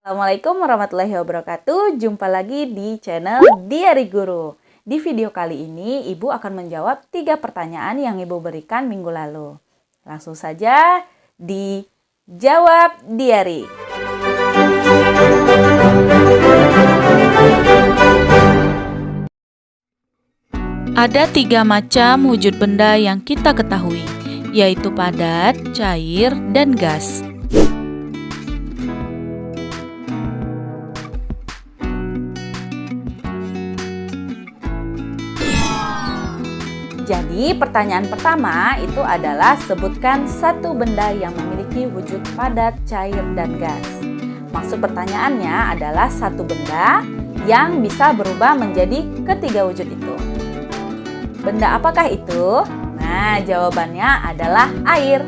Assalamualaikum warahmatullahi wabarakatuh. Jumpa lagi di channel Diari Guru. Di video kali ini, Ibu akan menjawab 3 pertanyaan yang Ibu berikan minggu lalu. Langsung saja dijawab Diari. Ada 3 macam wujud benda yang kita ketahui, yaitu padat, cair, dan gas. Jadi pertanyaan pertama itu adalah sebutkan satu benda yang memiliki wujud padat, cair, dan gas. Maksud pertanyaannya adalah satu benda yang bisa berubah menjadi ketiga wujud itu. Benda apakah itu? Nah, jawabannya adalah air.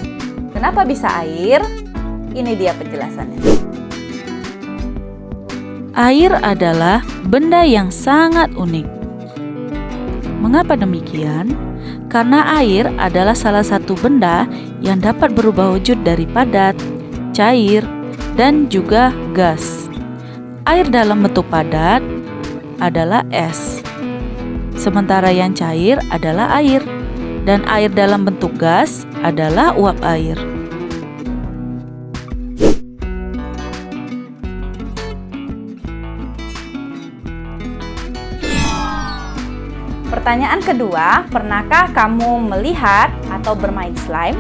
Kenapa bisa air? Ini dia penjelasannya. Air adalah benda yang sangat unik. Mengapa demikian? Karena air adalah salah satu benda yang dapat berubah wujud dari padat, cair, dan juga gas. Air dalam bentuk padat adalah es, sementara yang cair adalah air, dan air dalam bentuk gas adalah uap air. Pertanyaan kedua, pernahkah kamu melihat atau bermain slime?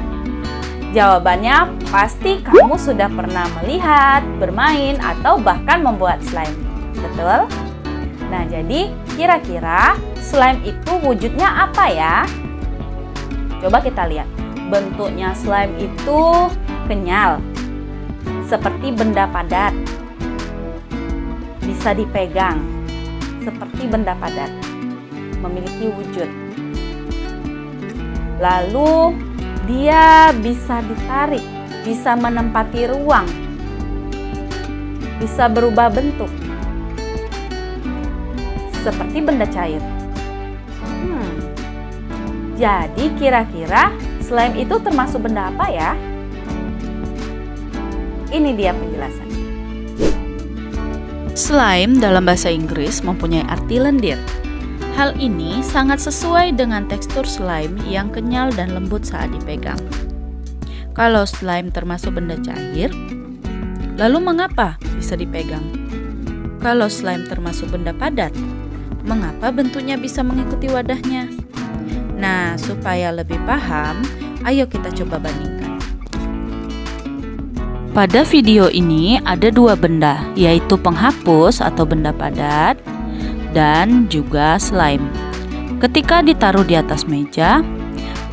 Jawabannya pasti kamu sudah pernah melihat, bermain, atau bahkan membuat slime. Betul? Nah, jadi kira-kira slime itu wujudnya apa ya? Coba kita lihat. Bentuknya slime itu kenyal, seperti benda padat. Bisa dipegang, seperti benda padat. Memiliki wujud. Lalu dia bisa ditarik, bisa menempati ruang, bisa berubah bentuk seperti benda cair. Jadi kira-kira slime itu termasuk benda apa ya? Ini dia penjelasannya. Slime dalam bahasa Inggris mempunyai arti lendir. Hal ini sangat sesuai dengan tekstur slime yang kenyal dan lembut saat dipegang. Kalau slime termasuk benda cair, lalu mengapa bisa dipegang? Kalau slime termasuk benda padat, mengapa bentuknya bisa mengikuti wadahnya? Nah, supaya lebih paham, ayo kita coba bandingkan. Pada video ini ada 2 benda, yaitu penghapus atau benda padat, dan juga slime. Ketika ditaruh di atas meja,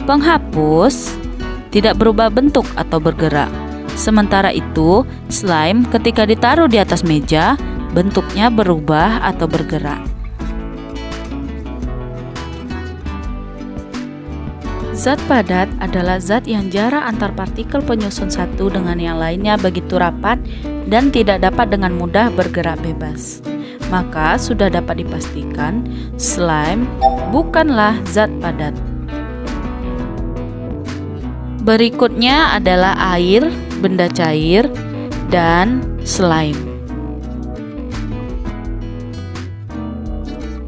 penghapus tidak berubah bentuk atau bergerak. Sementara itu, slime ketika ditaruh di atas meja, bentuknya berubah atau bergerak. Zat padat adalah zat yang jarak antar partikel penyusun satu dengan yang lainnya begitu rapat dan tidak dapat dengan mudah bergerak bebas. Maka sudah dapat dipastikan slime bukanlah zat padat. Berikutnya adalah air, benda cair, dan slime.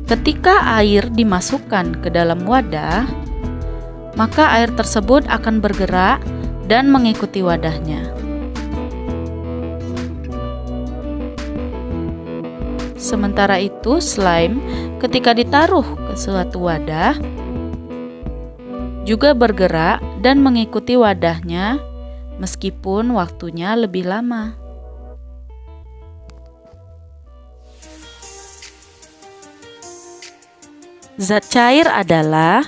Ketika air dimasukkan ke dalam wadah, maka air tersebut akan bergerak dan mengikuti wadahnya. Sementara itu, slime ketika ditaruh ke suatu wadah juga bergerak dan mengikuti wadahnya meskipun waktunya lebih lama. Zat cair adalah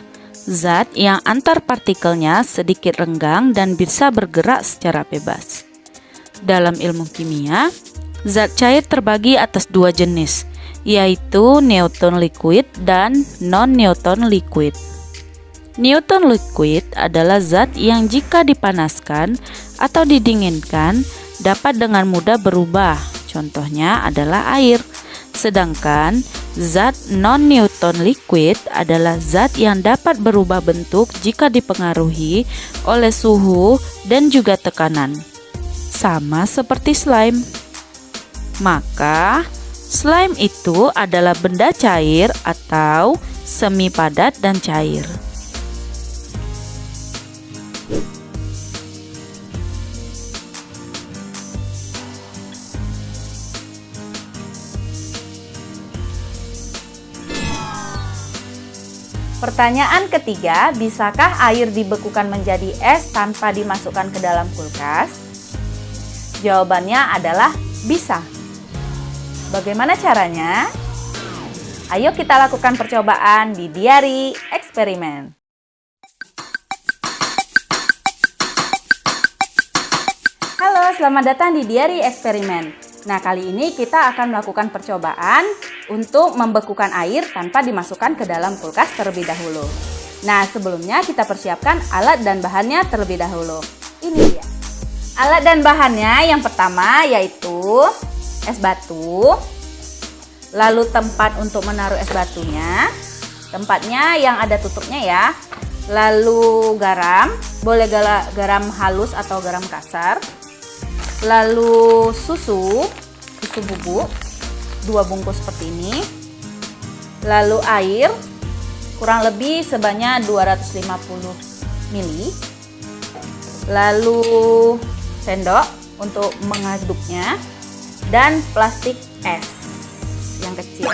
zat yang antar partikelnya sedikit renggang dan bisa bergerak secara bebas. Dalam ilmu kimia, zat cair terbagi atas 2 jenis, yaitu neutron liquid dan non-neutron liquid. Neutron liquid adalah zat yang jika dipanaskan atau didinginkan dapat dengan mudah berubah. Contohnya adalah air. Sedangkan zat non-neutron liquid adalah zat yang dapat berubah bentuk jika dipengaruhi oleh suhu dan juga tekanan. Sama seperti slime. Maka slime itu adalah benda cair atau semi padat dan cair. Pertanyaan ketiga, bisakah air dibekukan menjadi es tanpa dimasukkan ke dalam kulkas? Jawabannya adalah bisa. Bagaimana caranya? Ayo kita lakukan percobaan di diari eksperimen. Halo, selamat datang di diari eksperimen. Nah, kali ini kita akan melakukan percobaan untuk membekukan air tanpa dimasukkan ke dalam kulkas terlebih dahulu. Nah, sebelumnya kita persiapkan alat dan bahannya terlebih dahulu. Ini dia. Alat dan bahannya yang pertama yaitu es batu. Lalu tempat untuk menaruh es batunya. Tempatnya yang ada tutupnya ya. Lalu garam, boleh garam halus atau garam kasar. Lalu susu bubuk 2 bungkus seperti ini. Lalu air kurang lebih sebanyak 250 ml. Lalu sendok untuk mengaduknya dan plastik es yang kecil.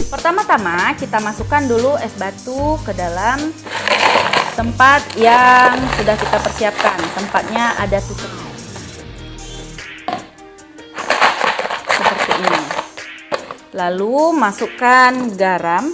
Pertama-tama kita masukkan dulu es batu ke dalam tempat yang sudah kita persiapkan. Tempatnya ada tutupnya. Lalu masukkan garam.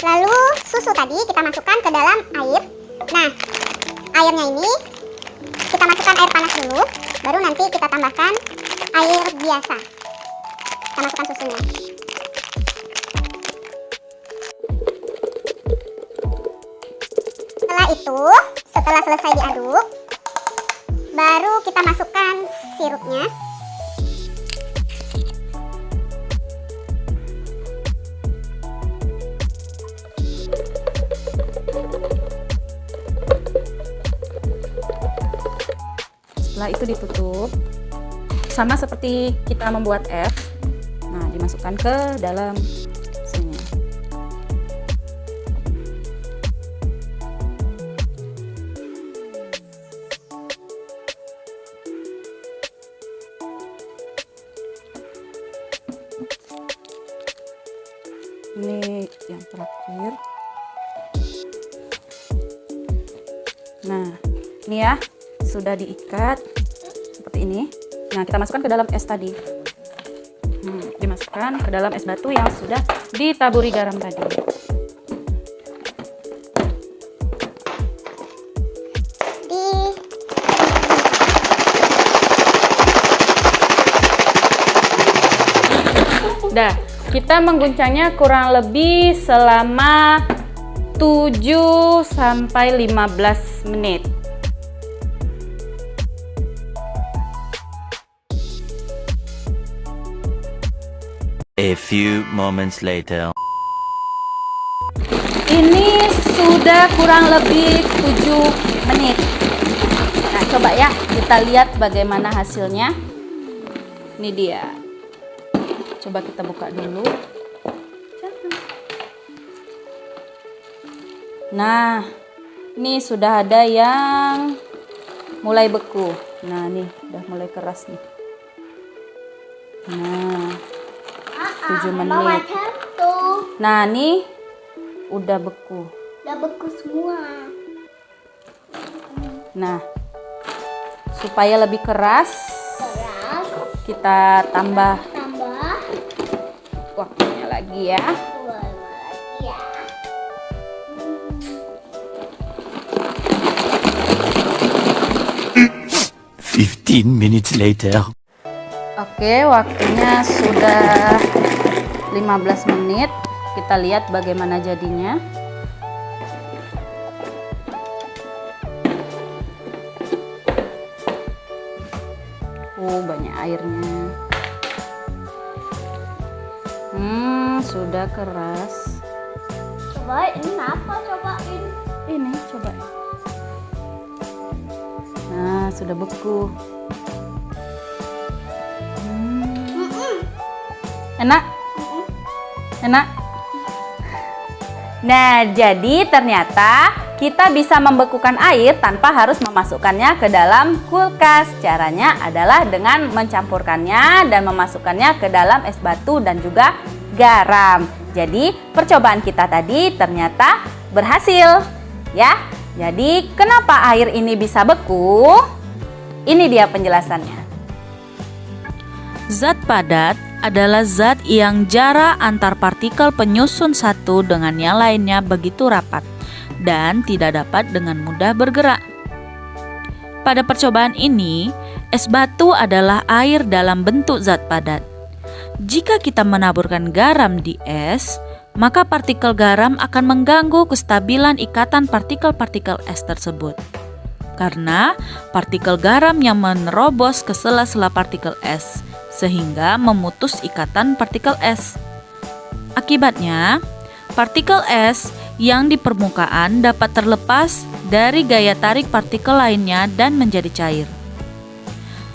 Lalu susu tadi kita masukkan ke dalam air. Nah, airnya ini kita masukkan air panas dulu, baru nanti kita tambahkan air biasa. Kita masukkan susunya. Setelah itu, setelah selesai diaduk, baru kita masukkan sirupnya. Setelah itu ditutup, sama seperti kita membuat es. Nah, dimasukkan ke dalam sini. Ini yang terakhir. Nah, ini ya. Sudah diikat seperti ini. Nah, kita masukkan ke dalam es tadi. Dimasukkan ke dalam es batu yang sudah ditaburi garam tadi. Dah, kita mengguncangnya kurang lebih selama 7 sampai 15 menit. A few moments later. Ini sudah kurang lebih 7 menit. Nah, coba ya kita lihat bagaimana hasilnya. Ini dia. Coba kita buka dulu. Nah, ini sudah ada yang mulai beku. Nah, nih udah mulai keras nih. Nah, 7 menit. Nah, nih udah beku. Udah beku semua. Nah, supaya lebih keras, kita tambah waktunya lagi ya. 15 minutes later. Oke, waktunya sudah 15 menit. Kita lihat bagaimana jadinya. banyak airnya. Sudah keras. Cobain, ini apa? Cobain. Ini coba. Nah, sudah beku. Enak? Enak? Nah, jadi ternyata kita bisa membekukan air tanpa harus memasukkannya ke dalam kulkas. Caranya adalah dengan mencampurkannya dan memasukkannya ke dalam es batu dan juga garam. Jadi, percobaan kita tadi ternyata berhasil, ya. Jadi, kenapa air ini bisa beku? Ini dia penjelasannya. Zat padat adalah zat yang jarak antar partikel penyusun satu dengan yang lainnya begitu rapat dan tidak dapat dengan mudah bergerak. Pada percobaan ini, es batu adalah air dalam bentuk zat padat. Jika kita menaburkan garam di es, maka partikel garam akan mengganggu kestabilan ikatan partikel-partikel es tersebut. Karena partikel garam yang menerobos ke sela-sela partikel es, sehingga memutus ikatan partikel es. Akibatnya, partikel es yang di permukaan dapat terlepas dari gaya tarik partikel lainnya dan menjadi cair.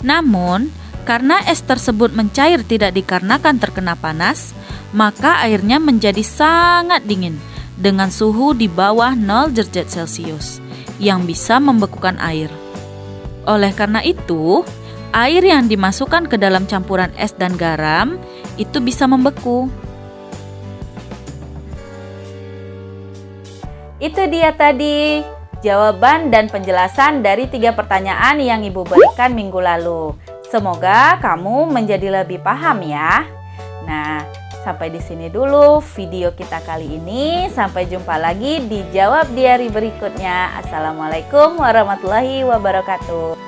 Namun, karena es tersebut mencair tidak dikarenakan terkena panas, maka airnya menjadi sangat dingin dengan suhu di bawah 0 derajat Celcius yang bisa membekukan air. Oleh karena itu, air yang dimasukkan ke dalam campuran es dan garam itu bisa membeku. Itu dia tadi jawaban dan penjelasan dari 3 pertanyaan yang Ibu berikan minggu lalu. Semoga kamu menjadi lebih paham ya. Nah, sampai di sini dulu video kita kali ini. Sampai jumpa lagi di Jawab Diari berikutnya. Assalamualaikum warahmatullahi wabarakatuh.